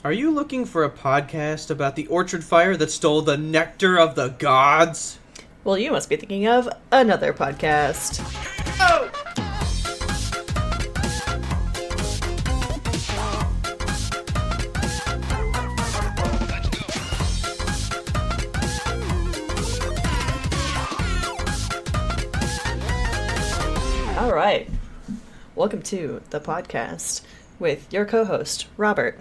Are you looking for a podcast about the orchard fire that stole the nectar of the gods? Well, you must be thinking of another podcast. Oh! All right. Welcome to the podcast with your co-host, Robert.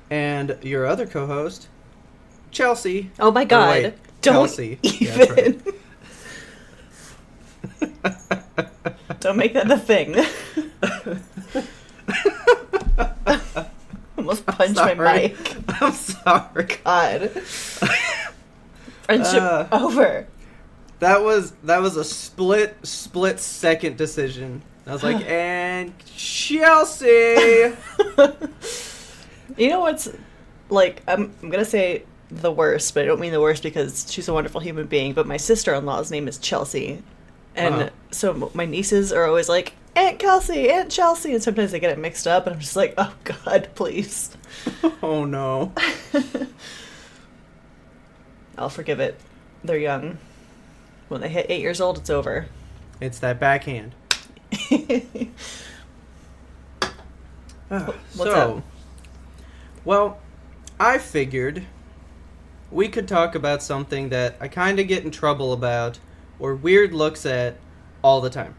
And your other co-host, Chelsea. Oh my god. Wait, Don't Kelsey. even. Yeah, Don't make that a thing. Almost punched my mic. I'm sorry. God. Friendship over. That was a split second decision. I was like, and Chelsea. You know what's, like, I'm gonna say the worst, but I don't mean the worst because she's a wonderful human being, but my sister-in-law's name is Chelsea. And so my nieces are always like, Aunt Kelsey, Aunt Chelsea, and sometimes they get it mixed up, and I'm just like, oh God, please. Oh no. I'll forgive it. They're young. When they hit 8 years old, it's over. It's that backhand. What's up? Well, I figured we could talk about something that I kind of get in trouble about or weird looks at all the time.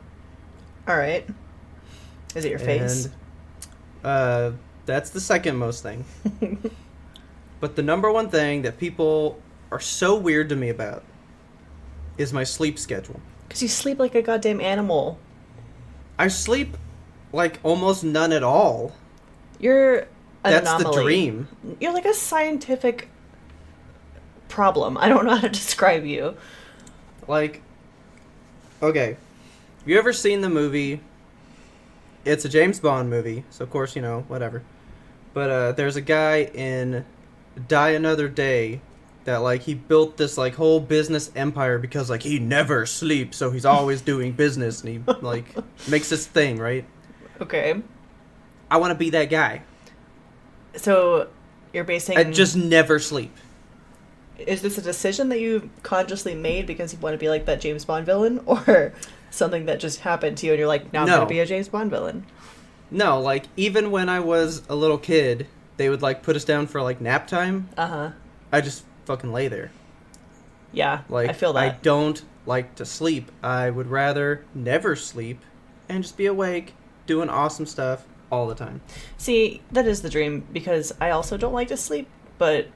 All right. Is it your face? And, that's the second most thing. But the number one thing that people are so weird to me about is my sleep schedule. Because you sleep like a goddamn animal. I sleep like almost none at all. You're an That's anomaly. the dream. You're like a scientific problem. I don't know how to describe you. Like, okay. Have you ever seen the movie? It's a James Bond movie, so of course, you know, whatever. But there's a guy in Die Another Day that, like, he built this, like, whole business empire because, like, he never sleeps, so he's always doing business, and he, like, makes this thing, right? Okay. I want to be that guy. So, you're basing... I just never sleep. Is this a decision that you consciously made because you want to be like that James Bond villain? Or something that just happened to you and you're like, now I'm going to be a James Bond villain? No, like, even when I was a little kid, they would, like, put us down for, like, nap time. Uh-huh. I just fucking lay there. Yeah, Like, I feel that. I don't like to sleep. I would rather never sleep and just be awake, doing awesome stuff all the time. See, that is the dream because I also don't like to sleep, but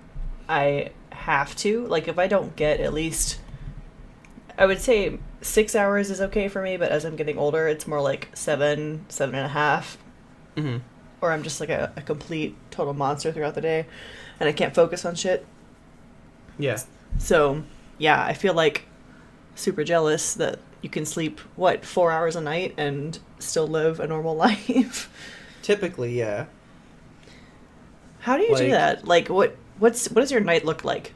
I have to. Like, if I don't get at least, I would say 6 hours is okay for me, but as I'm getting older, it's more like 7.5. Mm-hmm. Or I'm just like a complete total monster throughout the day and I can't focus on shit. Yeah. So, yeah, I feel like super jealous that you can sleep, 4 hours a night and still live a normal life. Typically, yeah. How do you do that? Like, what does your night look like?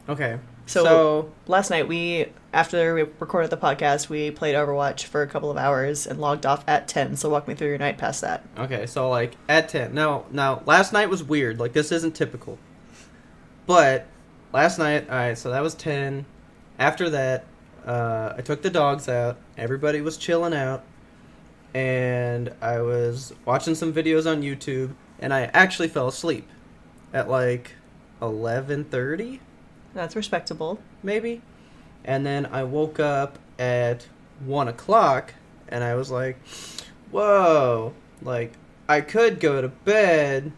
Okay. So last night after we recorded the podcast, we played Overwatch for a couple of hours and logged off at 10. So walk me through your night past that. Okay, so, like, at 10. Now, last night was weird. Like, this isn't typical. But last night, alright, so that was 10. After that, I took the dogs out. Everybody was chilling out. And I was watching some videos on YouTube. And I actually fell asleep at, like, 11:30? That's respectable. Maybe. And then I woke up at 1 o'clock. And I was like, whoa. Like, I could go to bed.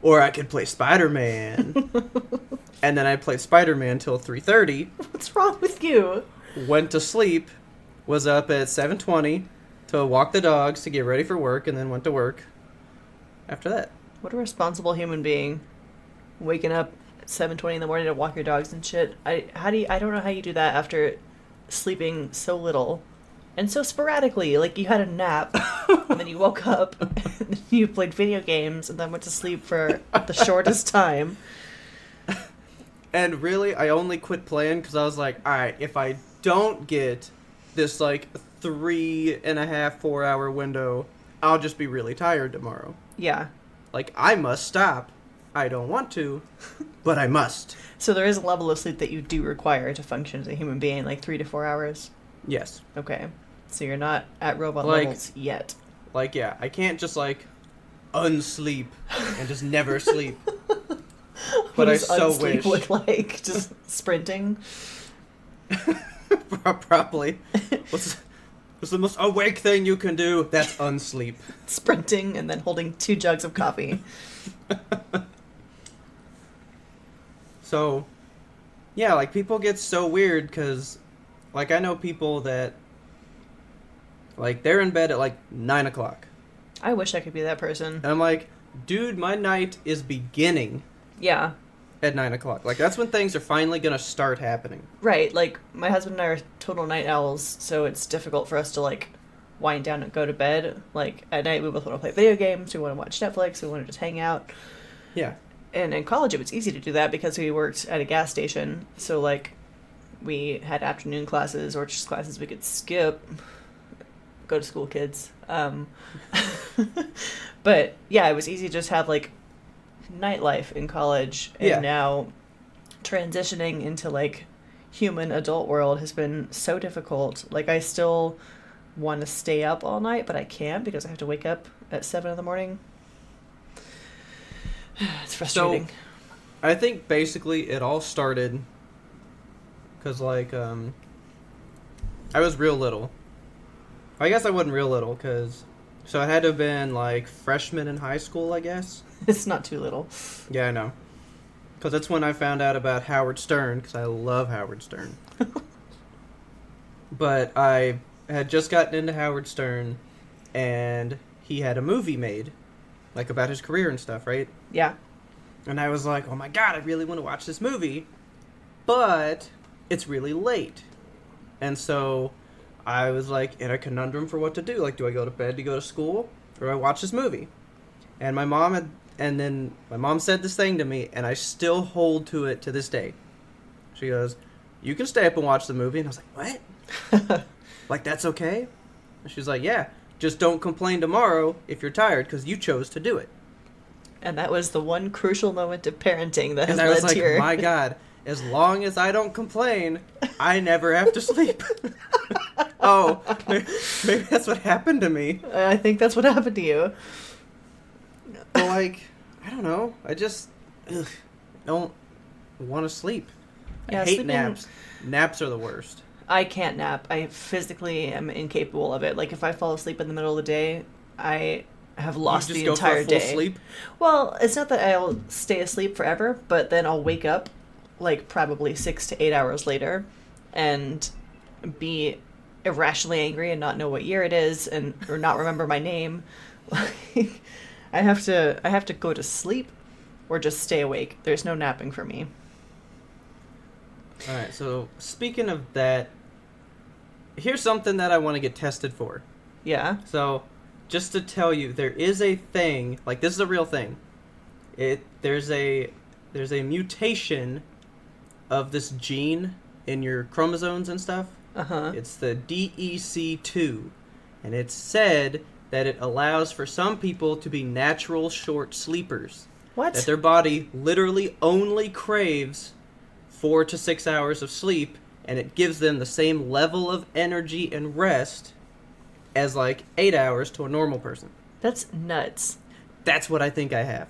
Or I could play Spider-Man. And then I played Spider-Man till 3:30. What's wrong with you? Went to sleep. Was up at 7:20 to walk the dogs to get ready for work. And then went to work after that. What a responsible human being. Waking up at 7:20 in the morning to walk your dogs and shit. I don't know how you do that after sleeping so little. And so sporadically. Like, you had a nap, and then you woke up, and then you played video games, and then went to sleep for the shortest time. And really, I only quit playing because I was like, alright, if I don't get this, like, 3.5, 4 hour window, I'll just be really tired tomorrow. Yeah. Like, I must stop. I don't want to, but I must. So there is a level of sleep that you do require to function as a human being, like 3 to 4 hours? Yes. Okay. So you're not at robot Like- levels yet. Like, yeah, I can't just, like, unsleep and just never sleep. What But I does so unsleep wish. look like? Just sprinting? Probably. What's the most awake thing you can do? That's unsleep. Sprinting and then holding 2 jugs of coffee. So, yeah, like, people get so weird because, like, I know people that, like, they're in bed at, like, 9 o'clock. I wish I could be that person. And I'm like, dude, my night is beginning Yeah. at 9 o'clock. Like, that's when things are finally going to start happening. Right. Like, my husband and I are total night owls, so it's difficult for us to, like, wind down and go to bed. Like, at night we both want to play video games, we want to watch Netflix, we want to just hang out. Yeah. And in college, it was easy to do that because we worked at a gas station. So, like, we had afternoon classes or just classes we could skip. Go to school, kids. But, yeah, it was easy to just have, like, nightlife in college. And Yeah. now transitioning into, like, human adult world has been so difficult. Like, I still want to stay up all night, but I can't because I have to wake up at 7 in the morning. It's frustrating. So, I think basically it all started because, like, I was real little. I guess I wasn't real little because, so it had to have been, like, freshman in high school, I guess. It's not too little. Yeah, I know. Because that's when I found out about Howard Stern, because I love Howard Stern. But I had just gotten into Howard Stern, and he had a movie made, like, about his career and stuff, right? Yeah. And I was like, oh my god, I really want to watch this movie, but it's really late. And so I was, like, in a conundrum for what to do. Like, do I go to bed to go to school, or do I watch this movie? And my mom said this thing to me, and I still hold to it to this day. She goes, you can stay up and watch the movie. And I was like, what? Like, that's okay? And she's like, yeah, just don't complain tomorrow if you're tired, because you chose to do it. And that was the one crucial moment of parenting that has And I was led like, to your... my god, as long as I don't complain, I never have to sleep. Oh, maybe that's what happened to me. I think that's what happened to you. But, like, I don't know. I just don't want to sleep. Yeah, I hate sleeping- naps. Naps are the worst. I can't nap. I physically am incapable of it. Like, if I fall asleep in the middle of the day, I have lost you just the go entire for a full day. sleep? Well, it's not that I'll stay asleep forever, but then I'll wake up, like, probably 6 to 8 hours later and be irrationally angry and not know what year it is and or not remember my name. Like, I have to go to sleep or just stay awake. There's no napping for me. All right, so speaking of that, here's something that I want to get tested for. Yeah. So, just to tell you, there is a thing, like, this is a real thing. There's a mutation of this gene in your chromosomes and stuff. Uh-huh. It's the DEC2, and it's said that it allows for some people to be natural short sleepers. What? That their body literally only craves 4 to 6 hours of sleep, and it gives them the same level of energy and rest as, like, 8 hours to a normal person. That's nuts. That's what I think I have.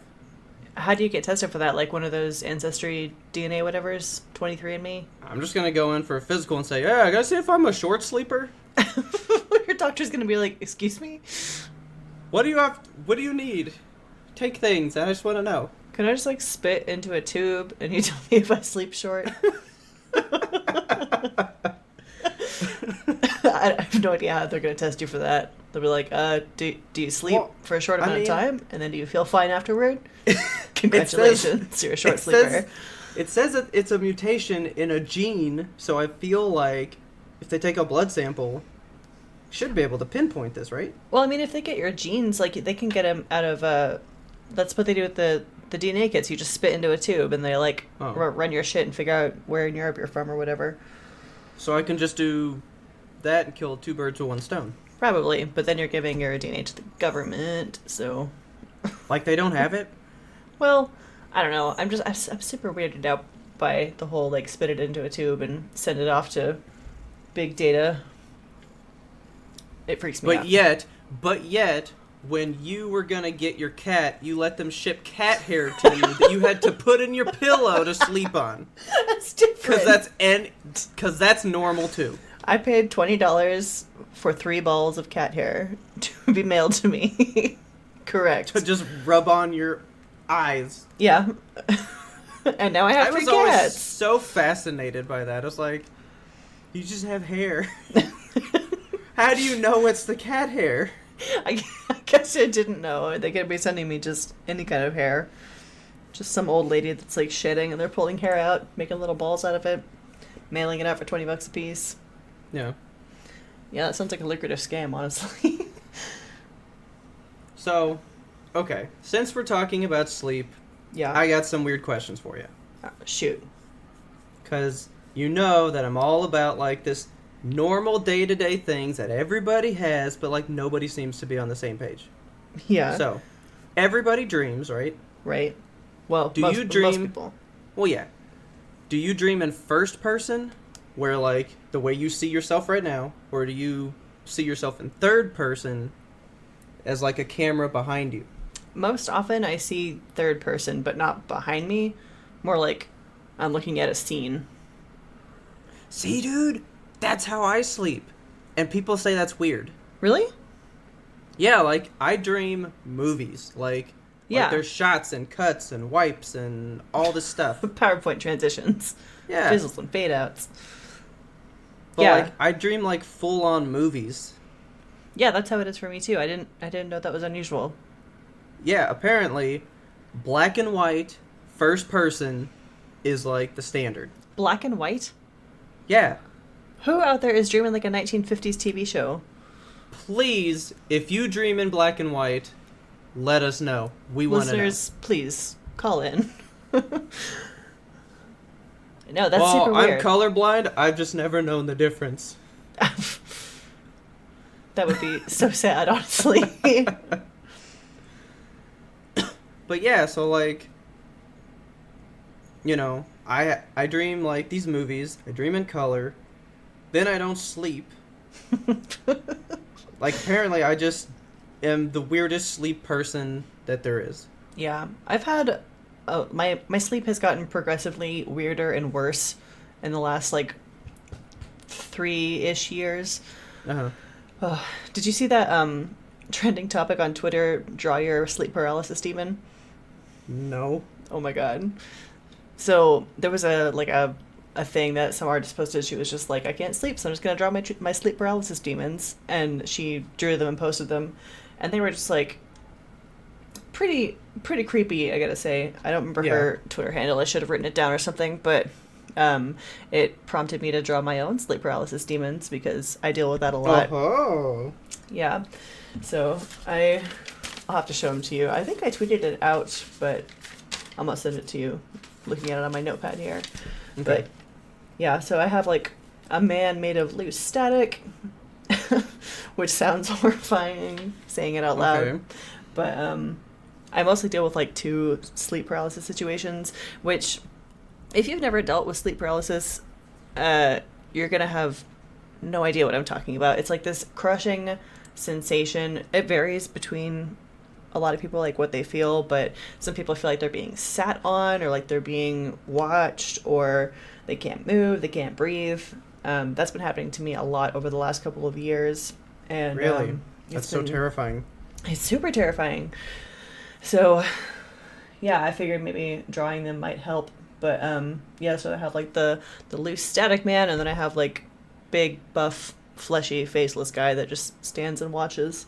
How do you get tested for that? Like one of those Ancestry DNA whatevers? 23andMe? I'm just going to go in for a physical and say, yeah, I gotta see if I'm a short sleeper. Your doctor's gonna be like, excuse me? What do you need? Take things, I just want to know. Can I just, like, spit into a tube and you tell me if I sleep short? I have no idea how they're going to test you for that. They'll be like, do you sleep for a short amount of time? And then do you feel fine afterward? Congratulations, you're a short sleeper. It says that it's a mutation in a gene, so I feel like if they take a blood sample, should be able to pinpoint this, right? Well, I mean, if they get your genes, like, they can get them out of, that's what they do with the DNA kits. You just spit into a tube and they, like, run your shit and figure out where in Europe you're from or whatever. So I can just do that and kill 2 birds with 1 stone. Probably, but then you're giving your DNA to the government, so... Like they don't have it? Well, I don't know. I'm super weirded out by the whole like spit it into a tube and send it off to big data. It freaks me out. But yet, when you were gonna get your cat, you let them ship cat hair to you that you had to put in your pillow to sleep on. That's different. Because that's normal too. I paid $20 for 3 balls of cat hair to be mailed to me. Correct. To just rub on your eyes. Yeah. And now I have 3 cats. I was always cats. so fascinated by that. I was like, you just have hair. How do you know it's the cat hair? I guess I didn't know. They could be sending me just any kind of hair. Just some old lady that's like shitting and they're pulling hair out, making little balls out of it, mailing it out for $20 a piece. Yeah. Yeah, that sounds like a lucrative scam, honestly. So, okay. Since we're talking about sleep, Yeah. I got some weird questions for you. Shoot. Because you know that I'm all about like this normal day-to-day things that everybody has, but like nobody seems to be on the same page. Yeah. So, everybody dreams, right? Right. Well, Do you dream? most people. Well, yeah. Do you dream in first person, where like the way you see yourself right now, or do you see yourself in third person, as like a camera behind you? Most often I see third person, but not behind me. More like I'm looking at a scene. See, dude, that's how I sleep, and people say that's weird. Really? Yeah, like I dream movies, like Yeah. there's shots and cuts and wipes and all this stuff. PowerPoint transitions. Yeah. Fizzles and fade outs. But Yeah. like I dream like full on movies. Yeah, that's how it is for me too. I didn't know that was unusual. Yeah, apparently black and white first person is like the standard. Black and white? Yeah. Who out there is dreaming like a 1950s TV show? Please, if you dream in black and white, let us know. We want to know. Listeners, please call in. No, that's Well, super weird. I'm colorblind. I've just never known the difference. That would be so sad, honestly. But yeah, so like, you know, I dream like these movies. I dream in color. Then I don't sleep. Like apparently I just am the weirdest sleep person that there is. Yeah, I've had my sleep has gotten progressively weirder and worse in the last like 3-ish years. Uh-huh. Did you see that trending topic on Twitter? Draw your sleep paralysis demon. No. Oh my god. So there was a thing that some artist posted. She was just like, I can't sleep, so I'm just gonna draw my sleep paralysis demons, and she drew them and posted them, and they were just like pretty creepy, I gotta say. I don't remember her Twitter handle. I should have written it down or something, but it prompted me to draw my own sleep paralysis demons because I deal with that a lot. Oh. Yeah. So I'll have to show them to you. I think I tweeted it out, but I'm gonna send it to you. Looking at it on my notepad here. Okay. But yeah, so I have like a man made of loose static, which sounds horrifying saying it out loud. Okay. But I mostly deal with like 2 sleep paralysis situations, which if you've never dealt with sleep paralysis, you're gonna have no idea what I'm talking about. It's like this crushing sensation. It varies between a lot of people, like what they feel, but some people feel like they're being sat on, or like they're being watched, or they can't move, they can't breathe. That's been happening to me a lot over the last couple of years. And Really? That's so terrifying. It's super terrifying. So yeah, I figured maybe drawing them might help. But yeah, so I have like the loose static man, and then I have like big buff fleshy faceless guy that just stands and watches.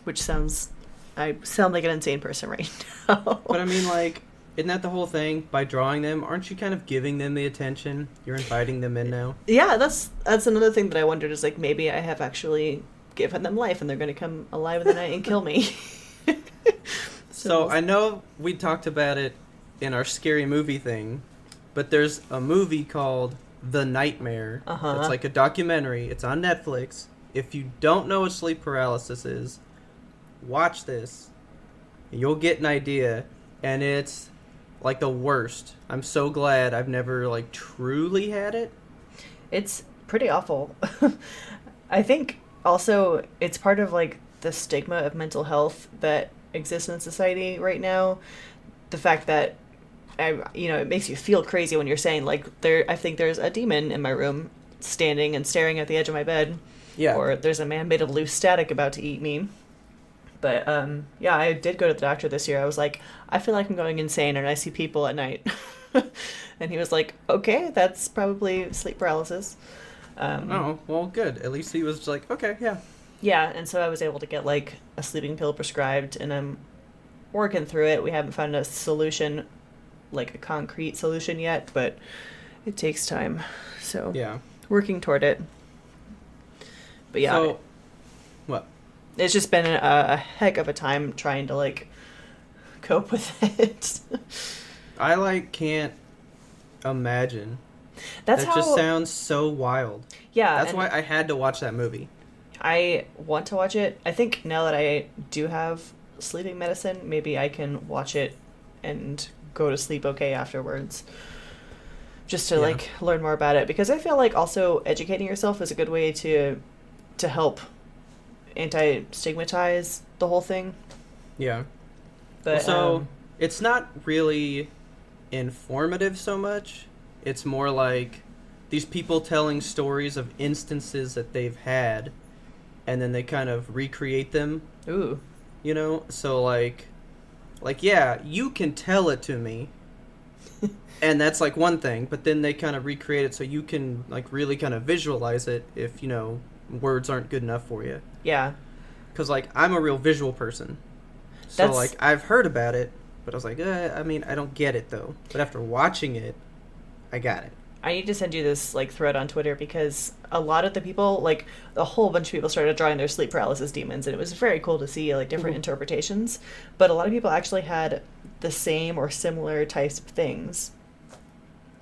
Which I sound like an insane person right now. But I mean, like, isn't that the whole thing? By drawing them, aren't you kind of giving them the attention? You're inviting them in now. Yeah, that's another thing that I wondered, is like maybe I have actually given them life and they're going to come alive in the night and kill me. So I know we talked about it in our scary movie thing, but there's a movie called The Nightmare. Uh-huh. It's like a documentary. It's on Netflix. If you don't know what sleep paralysis is, watch this. You'll get an idea, and it's like the worst. I'm so glad I've never like truly had it. It's pretty awful. I think also it's part of like the stigma of mental health that exists in society right now. The fact that it makes you feel crazy when you're saying like I think there's a demon in my room standing and staring at the edge of my bed. Yeah. Or there's a man made of loose static about to eat me. But yeah, I did go to the doctor this year. I was like, I feel like I'm going insane and I see people at night. And he was like, okay, that's probably sleep paralysis. Oh, well, good. At least he was like, okay, yeah. Yeah, and so I was able to get like a sleeping pill prescribed, and I'm working through it. We haven't found a solution, like a concrete solution yet, but it takes time. So Yeah. working toward it. But yeah, So, what? it's just been a heck of a time trying to like cope with it. I like can't imagine. That's that how. just sounds so wild. Yeah, That's and why I had to watch that movie. I want to watch it. I think now that I do have sleeping medicine, maybe I can watch it and go to sleep okay afterwards. Just to like learn more about it, because I feel like also educating yourself is a good way to help anti-stigmatize the whole thing. Yeah. But So it's not really informative so much. It's more like these people telling stories of instances that they've had, and then they kind of recreate them. ooh, You know? So like yeah, you can tell it to me. And that's like one thing, but then they kind of recreate it so you can like really kind of visualize it if, words aren't good enough for you. yeah. Because like I'm a real visual person. So That's- like I've heard about it, but I was like, I don't get it though. But after watching it, I got it. I need to send you this like thread on Twitter, because a lot of the people, like a whole bunch of people, started drawing their sleep paralysis demons, and it was very cool to see like different interpretations. But a lot of people actually had the same or similar types of things,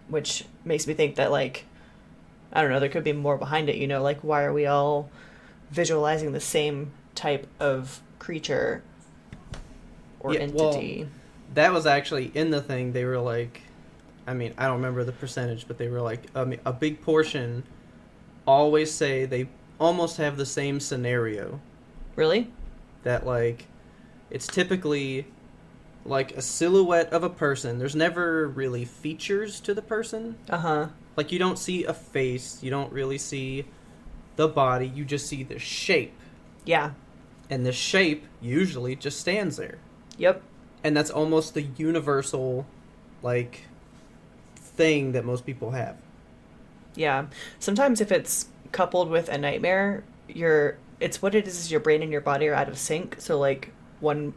which makes me think that like, I don't know, there could be more behind it. Like why are we all visualizing the same type of creature or entity? Well, that was actually in the thing. They were like, I don't remember the percentage, but they were like, a big portion always say they almost have the same scenario. Really? That like, it's typically like a silhouette of a person. There's never really features to the person. Uh-huh. Like you don't see a face, you don't really see the body, you just see the shape. Yeah. And the shape usually just stands there. Yep. And that's almost the universal like thing that most people have. Yeah. Sometimes if it's coupled with a nightmare, it's what it is your brain and your body are out of sync. So like one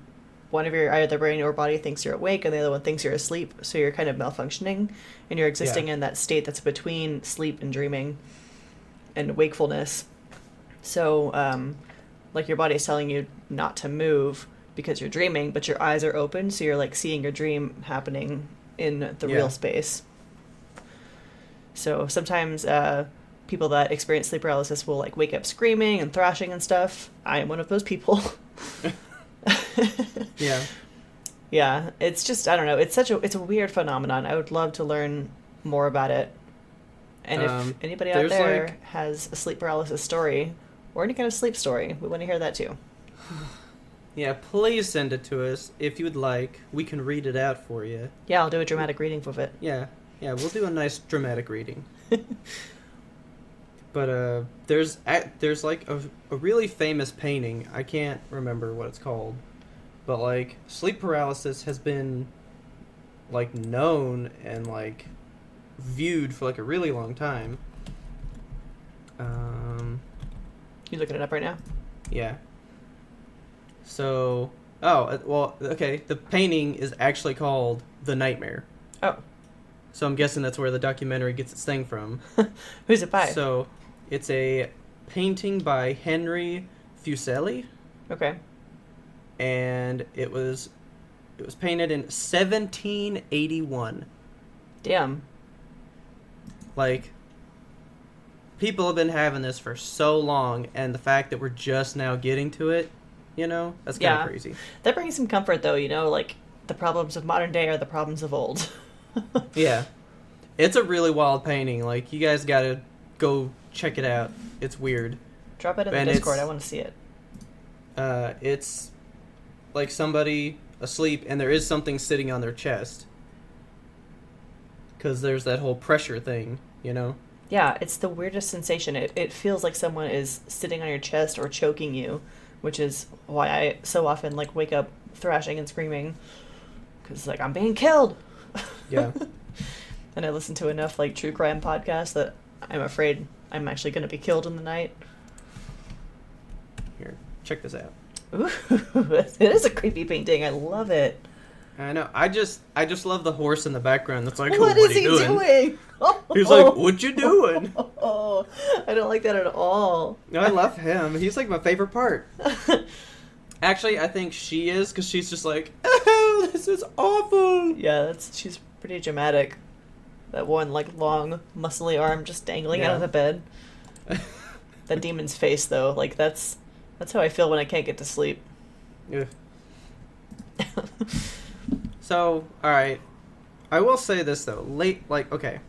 of your either brain or body thinks you're awake and the other one thinks you're asleep. So you're kind of malfunctioning and you're existing in that state that's between sleep and dreaming and wakefulness. So like your body is telling you not to move because you're dreaming, but your eyes are open, so you're like seeing your dream happening in the real space. So sometimes people that experience sleep paralysis will like wake up screaming and thrashing and stuff. I am one of those people. Yeah. Yeah, it's just, I don't know, it's a weird phenomenon. I would love to learn more about it. And if anybody out there like, has a sleep paralysis story or any kind of sleep story, we want to hear that too. Yeah, please send it to us if you would like. We can read it out for you. Yeah, I'll do a dramatic reading of it. Yeah, we'll do a nice dramatic reading. But there's like a really famous painting. I can't remember what it's called, but like sleep paralysis has been like known and like viewed for like a really long time. You looking it up right now? Yeah. So, okay. The painting is actually called The Nightmare. Oh. So I'm guessing that's where the documentary gets its thing from. Who's it by? So, it's a painting by Henry Fuseli. Okay. And it was painted in 1781. Damn. Like, people have been having this for so long, and the fact that we're just now getting to it, you know? That's kind of crazy. That brings some comfort, though, you know? Like, the problems of modern day are the problems of old. Yeah. It's a really wild painting. Like, you guys gotta go check it out. It's weird. Drop it in the Discord. I want to see it. It's like somebody asleep, and there is something sitting on their chest. Because there's that whole pressure thing, you know? Yeah, it's the weirdest sensation. It feels like someone is sitting on your chest or choking you, which is why I so often, like, wake up thrashing and screaming. Because, like, I'm being killed! Yeah. And I listen to enough, like, true crime podcasts that I'm afraid I'm actually going to be killed in the night. Here, check this out. Ooh, it is a creepy painting. I love it. I know. I just love the horse in the background. That's like, what is he doing? He's like, what you doing? Oh, I don't like that at all. No, I love him. He's like my favorite part. Actually, I think she is, because she's just like, oh, this is awful. Yeah, she's pretty dramatic. That one, like, long, muscly arm just dangling out of the bed. That demon's face, though, like, that's how I feel when I can't get to sleep. Yeah. So, alright. I will say this, though. Okay.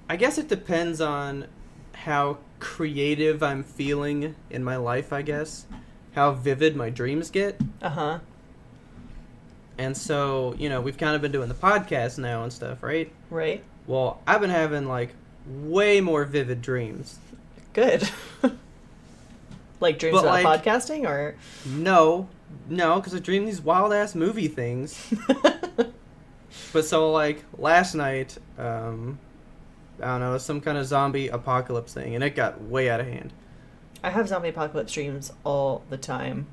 I guess it depends on how creative I'm feeling in my life, I guess. How vivid my dreams get. Uh-huh. And so, you know, we've kind of been doing the podcast now and stuff, right? Right. Well, I've been having, like, way more vivid dreams. Good. Like dreams about podcasting, or? No, because I dream these wild-ass movie things. But so, like, last night, I don't know, some kind of zombie apocalypse thing, and it got way out of hand. I have zombie apocalypse dreams all the time.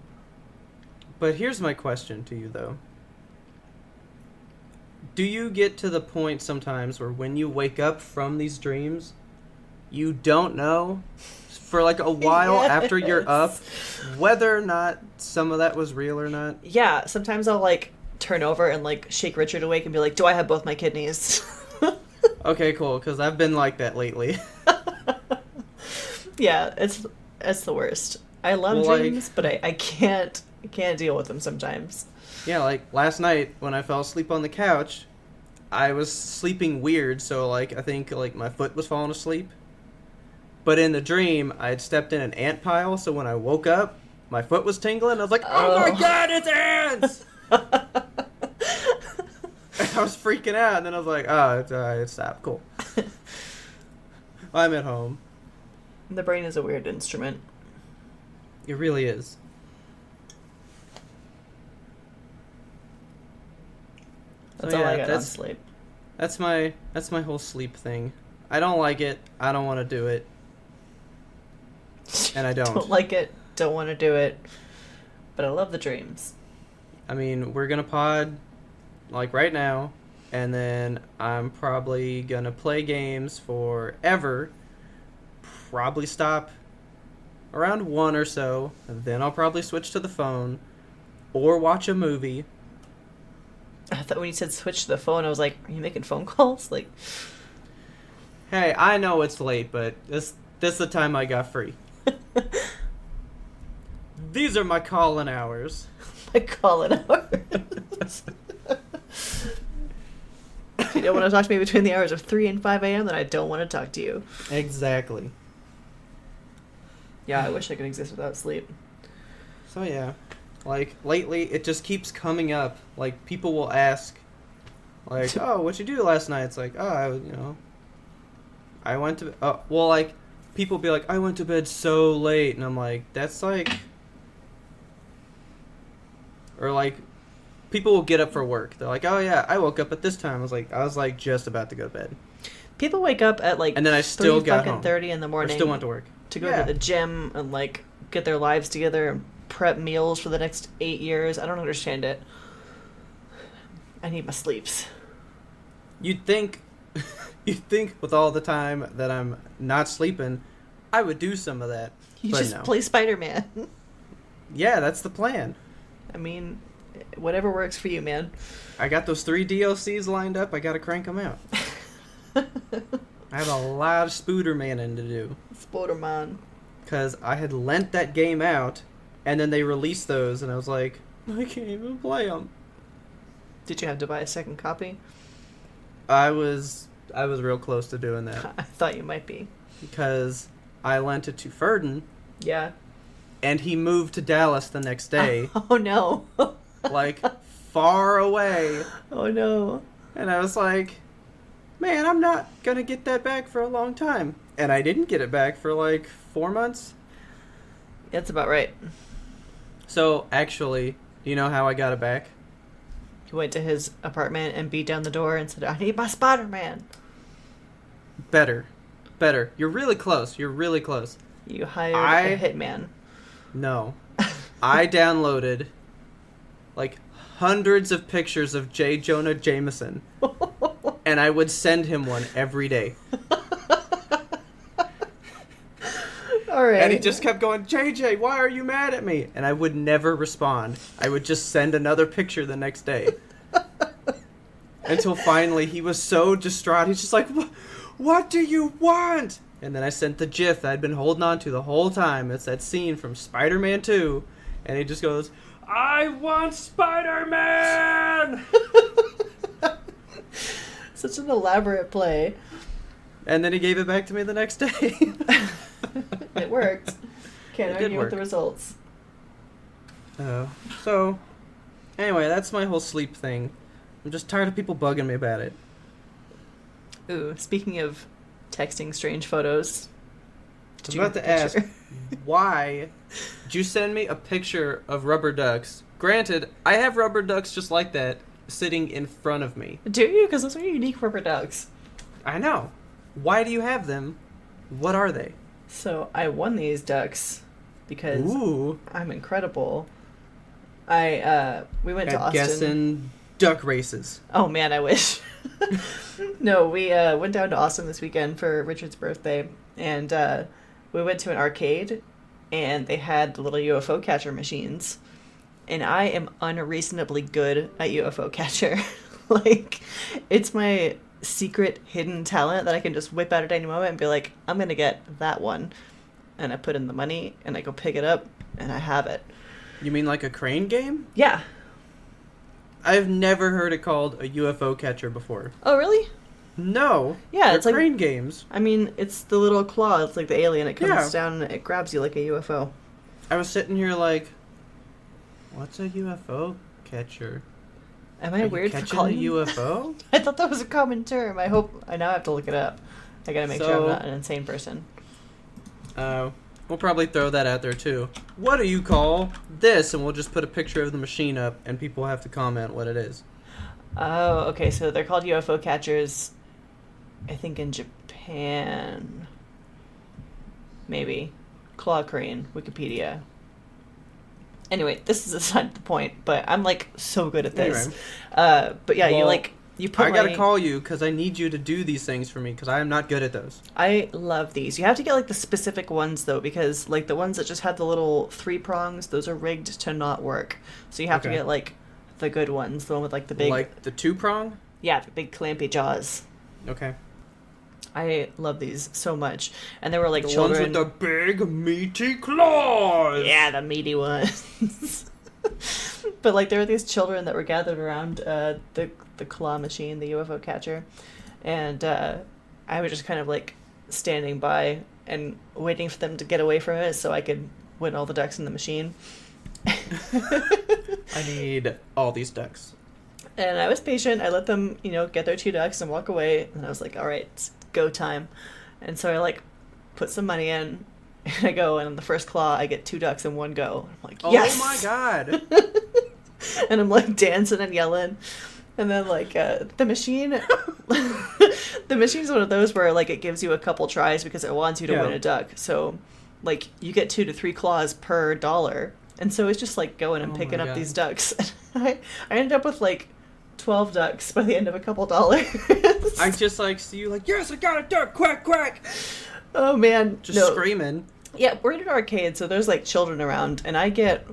But here's my question to you, though. Do you get to the point sometimes where when you wake up from these dreams, you don't know for like a while after you're up whether or not some of that was real or not? Yeah, sometimes I'll, like, turn over and, like, shake Richard awake and be like, do I have both my kidneys? Okay, cool, because I've been like that lately. Yeah, it's the worst. I love dreams, but I can't deal with them sometimes. Yeah, like last night when I fell asleep on the couch, I was sleeping weird, so like I think like my foot was falling asleep. But in the dream, I had stepped in an ant pile, so when I woke up, my foot was tingling. I was like, oh my god, it's ants! I was freaking out, and then I was like, oh, it stopped. Cool. I'm at home. The brain is a weird instrument. It really is. That's all I got on sleep. That's my whole sleep thing. I don't like it. I don't want to do it. And I don't. Don't like it. Don't want to do it. But I love the dreams. I mean, we're going to pod like right now. And then I'm probably going to play games forever. Probably stop around 1 or so. And then I'll probably switch to the phone. Or watch a movie. I thought when you said switch to the phone, I was like, are you making phone calls? Like, hey, I know it's late, but this is the time I got free. These are my Callin Hours. My Callin Hours. If you don't want to talk to me between the hours of 3 and 5 a.m., then I don't want to talk to you. Exactly. Yeah, I wish I could exist without sleep. So yeah. Like, lately, it just keeps coming up. Like, people will ask, like, oh, what'd you do last night? It's like, oh, I went to... well, like, people be like, I went to bed so late. And I'm like, that's like... Or, like, people will get up for work. They're like, oh, yeah, I woke up at this time. I was, like, just about to go to bed. People wake up at, like, and then I still 3 got fucking home. 30 in the morning. I still went to work. To go to the gym and, like, get their lives together and prep meals for the next 8 years. I don't understand it. I need my sleeps. You'd think with all the time that I'm not sleeping, I would do some of that. You just play Spider-Man. Yeah, that's the plan. I mean, whatever works for you, man. I got those 3 DLCs lined up. I gotta crank them out. I have a lot of Spoodermaning to do. Spooderman. because I had lent that game out, and then they released those, and I was like, I can't even play them. Did you have to buy a second copy? I was real close to doing that. I thought you might be. Because I lent it to Ferdin, Yeah. and he moved to Dallas the next day. Oh, no. Like, far away. Oh, no. And I was like, man, I'm not going to get that back for a long time. And I didn't get it back for like 4 months. That's about right. So, actually, do you know how I got it back? He went to his apartment and beat down the door and said, I need my Spider-Man. Better. You're really close. You hired a hitman. No. I downloaded like hundreds of pictures of J. Jonah Jameson. And I would send him one every day. All right. And he just kept going, JJ, why are you mad at me? And I would never respond. I would just send another picture the next day. Until finally he was so distraught. He's just like, what do you want? And then I sent the GIF that I'd been holding on to the whole time. It's that scene from Spider-Man 2. And he just goes, I want Spider-Man! Such an elaborate play. And then he gave it back to me the next day. It worked. Can't It did argue with the work. results. So, anyway, that's my whole sleep thing. I'm just tired of people bugging me about it. Ooh, speaking of texting strange photos. I was about to ask, why did you send me a picture of rubber ducks? Granted, I have rubber ducks just like that sitting in front of me. Do you? Because those are unique rubber ducks. I know. Why do you have them? What are they? So I won these ducks because Ooh. I'm incredible. We went to I'm Austin. guessing duck races. Oh man, I wish. No, we went down to Austin this weekend for Richard's birthday, and we went to an arcade, and they had the little UFO catcher machines, and I am unreasonably good at UFO catcher. Like, it's my secret hidden talent that I can just whip out at any moment and be like, I'm gonna get that one, and I put in the money, and I go pick it up, and I have it. You mean like a crane game? Yeah. I've never heard it called a UFO catcher before. Oh, really? No. Yeah, they're it's like crane games. I mean, it's the little claw. It's like the alien. It comes Yeah. down and it grabs you like a UFO. I was sitting here like, what's a UFO catcher? Am I Are weird you for catching calling a UFO? I thought that was a common term. I now have to look it up. I gotta make sure I'm So- not an insane person. We'll probably throw that out there too. What do you call this? And we'll just put a picture of the machine up, and people have to comment what it is. Oh, okay. So they're called UFO catchers. I think in Japan. Maybe. Claw crane. Wikipedia. Anyway, this is aside the point, but I'm like so good at this. Anyway. But yeah, Well, you put I gotta my- call you because I need you to do these things for me because I am not good at those. I love these. You have to get like the specific ones though, because like the ones that just have the little 3 prongs, those are rigged to not work. So you have to Okay. get like the good ones, the one with like the big, Like the 2-prong? yeah, the big clampy jaws. Okay. I love these so much, and there were like The children. ones with the big meaty claws. Yeah, the meaty ones. But like there were these children that were gathered around the claw machine, the UFO catcher, and I was just kind of like standing by and waiting for them to get away from it so I could win all the ducks in the machine. I need all these ducks. And I was patient. I let them, get their 2 ducks and walk away. And I was like, all right, it's go time. And so I like put some money in, and I go, and on the first claw I get 2 ducks in one go. I'm like, yes! Oh my god. And I'm like dancing and yelling. And then like the machine, the machine's one of those where like it gives you a couple tries because it wants you to Yeah. win a duck. So like you get 2 to 3 claws per dollar. And so it's just like going and Oh picking my up God. these ducks. I ended up with like 12 ducks by the end of a couple dollars. I just like see you like, yes, I got a duck, quack, quack. Oh man. Just No. screaming. Yeah, we're in an arcade, so there's like children around, and I get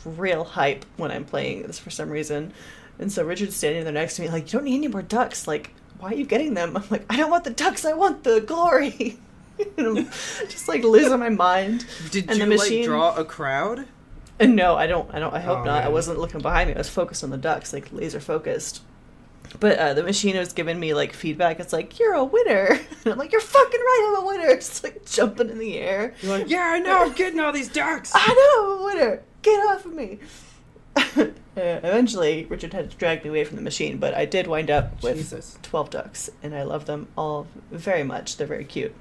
real hype when I'm playing this for some reason. And so Richard's standing there next to me, like, you don't need any more ducks. Like, why are you getting them? I'm like, I don't want the ducks, I want the glory. And I'm just like losing my mind. Did And you the machine... like draw a crowd? And no, I don't. I hope Oh, not. I man. wasn't looking behind me. I was focused on the ducks, like laser focused. But the machine was giving me like feedback. It's like, you're a winner. And I'm like, you're fucking right, I'm a winner. It's like jumping in the air. You're like, yeah, I know, I'm getting all these ducks. I know, I'm a winner. Get off of me. Eventually, Richard had to drag me away from the machine, but I did wind up with Jesus. 12 ducks, and I love them all very much. They're very cute.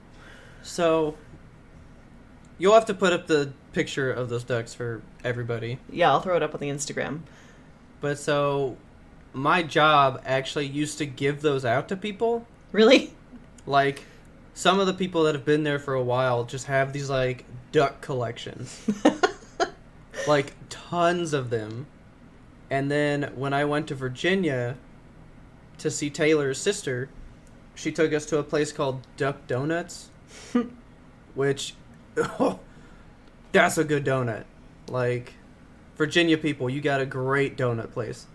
So, you'll have to put up the picture of those ducks for everybody. Yeah, I'll throw it up on the Instagram. But so, my job actually used to give those out to people. Really? Like, some of the people that have been there for a while just have these, like, duck collections. Like, tons of them. And then when I went to Virginia to see Taylor's sister, she took us to a place called Duck Donuts, which, oh, that's a good donut. Like, Virginia people, you got a great donut place.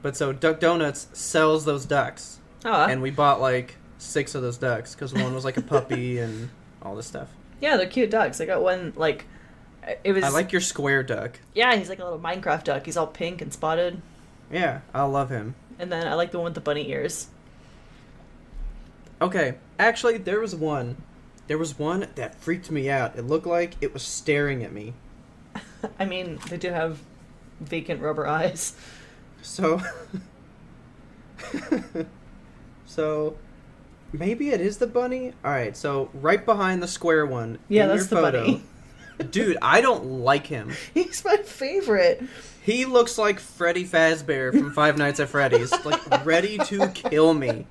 But so Duck Donuts sells those ducks. Oh, And we bought like 6 of those ducks because one was like a puppy and all this stuff. yeah, they're cute ducks. I got one, like, it was... I like your square duck. Yeah, he's like a little Minecraft duck. He's all pink and spotted. Yeah, I love him. And then I like the one with the bunny ears. Okay, actually, there was one that freaked me out. It looked like it was staring at me. I mean, they do have vacant rubber eyes. So, so maybe it is the bunny. All right, so right behind the square one. Yeah, in that's your the photo, bunny. Dude, I don't like him. He's my favorite. He looks like Freddy Fazbear from Five Nights at Freddy's, like ready to kill me.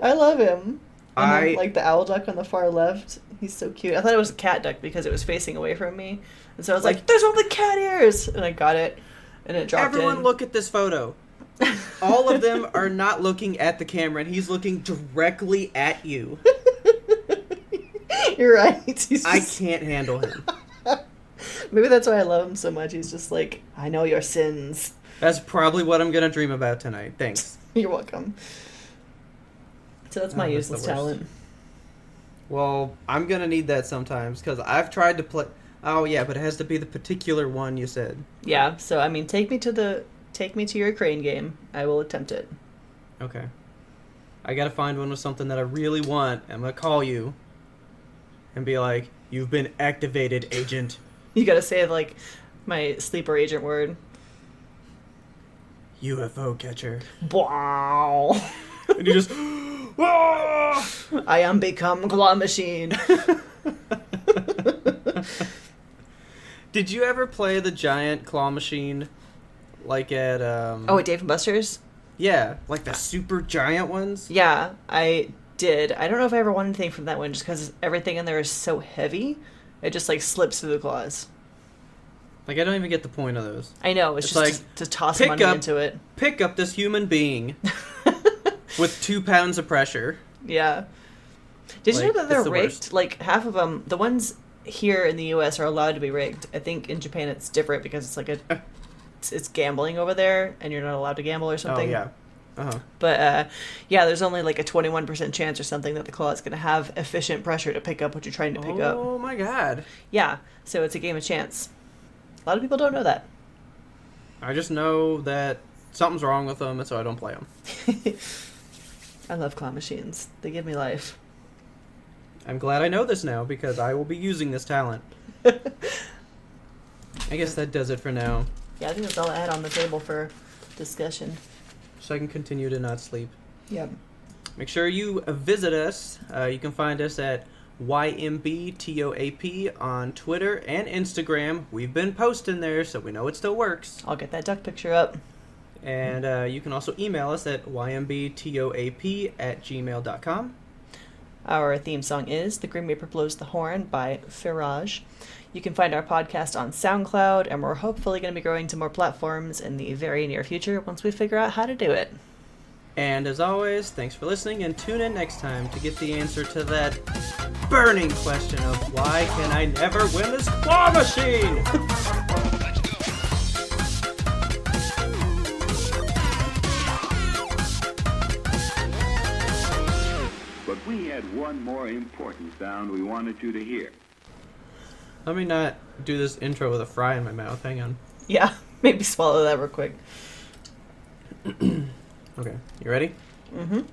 I love him. And I- then, like the owl duck on the far left. He's so cute. I thought it was a cat duck because it was facing away from me. And so I was like, there's one with cat ears! And I got it. And it dropped Everyone in. look at this photo. All of them are not looking at the camera, and he's looking directly at you. You're right. He's I just... can't handle him. Maybe that's why I love him so much. He's just like, I know your sins. That's probably what I'm gonna dream about tonight. Thanks. You're welcome. So that's my Oh, that's useless the worst. talent. Well, I'm gonna need that sometimes, because I've tried to play... Oh, yeah, but it has to be the particular one you said. Yeah, so I mean, take me to your crane game. I will attempt it. Okay. I gotta find one with something that I really want. I'm gonna call you and be like, you've been activated, agent. You gotta say like my sleeper agent word. UFO catcher. Wow. And you just... "Ah!" I am become claw machine. Did you ever play the giant claw machine, like at Oh, at Dave and Buster's? Yeah, like the super giant ones. Yeah, I did. I don't know if I ever want anything from that one just because everything in there is so heavy. It just like slips through the claws. Like, I don't even get the point of those. I know, it's It's just like, to toss pick money up- into it. Pick up this human being with 2 pounds of pressure. Yeah. Did you Like, know that they're it's the rigged? worst. Like, half of them, the ones here in the U.S. are allowed to be rigged. I think in Japan it's different because it's like it's gambling over there, and you're not allowed to gamble or something. Oh, yeah. Uh-huh. But, yeah, there's only like a 21% chance or something that the claw is going to have efficient pressure to pick up what you're trying to pick up. Oh, my God. Yeah, so it's a game of chance. A lot of people don't know that. I just know that something's wrong with them, and so I don't play them. I love claw machines. They give me life. I'm glad I know this now, because I will be using this talent. I guess that does it for now, Yeah, I think that's all I had on the table for discussion. so I can continue to not sleep. Yep. Make sure you visit us. You can find us at YMBTOAP on Twitter and Instagram. We've been posting there, so we know it still works. I'll get that duck picture up. And you can also email us at ymbtoap@gmail.com. Our theme song is The Grim Reaper Blows the Horn by Firaj. You can find our podcast on SoundCloud, and we're hopefully going to be growing to more platforms in the very near future once we figure out how to do it. And as always, thanks for listening, and tune in next time to get the answer to that burning question of why can I never win this claw machine? But we had one more important sound we wanted you to hear. Let me not do this intro with a fry in my mouth. Hang on. Yeah, maybe swallow that real quick. Okay, you ready? Mm-hmm.